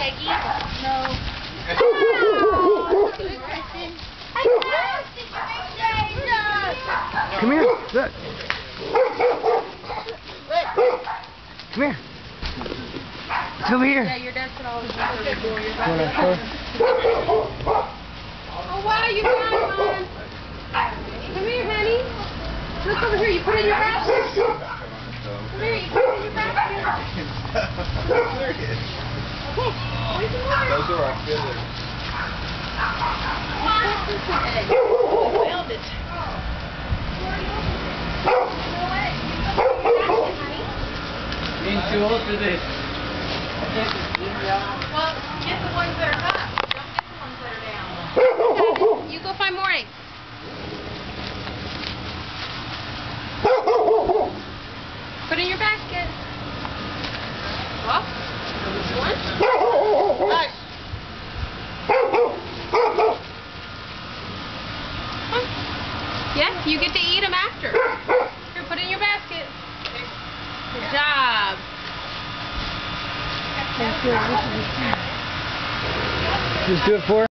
Peggy? No. Come here, look. Come here. It's over here. Yeah, your dad said always look over the door. Oh, wow, you got it, Mom. Come here, honey. Look over here. You put it in your basket. Come here. You put it in your basket. Okay. Where's the water? Those are our fillers. Oh, found it. Being too old for this. Well, get the ones that are up. Don't get the ones that are down. You go find more eggs. Put in your basket. Well, one. Hush. Yes, you get to eat them after. Here, put it in your basket. Good job. Just do it for her.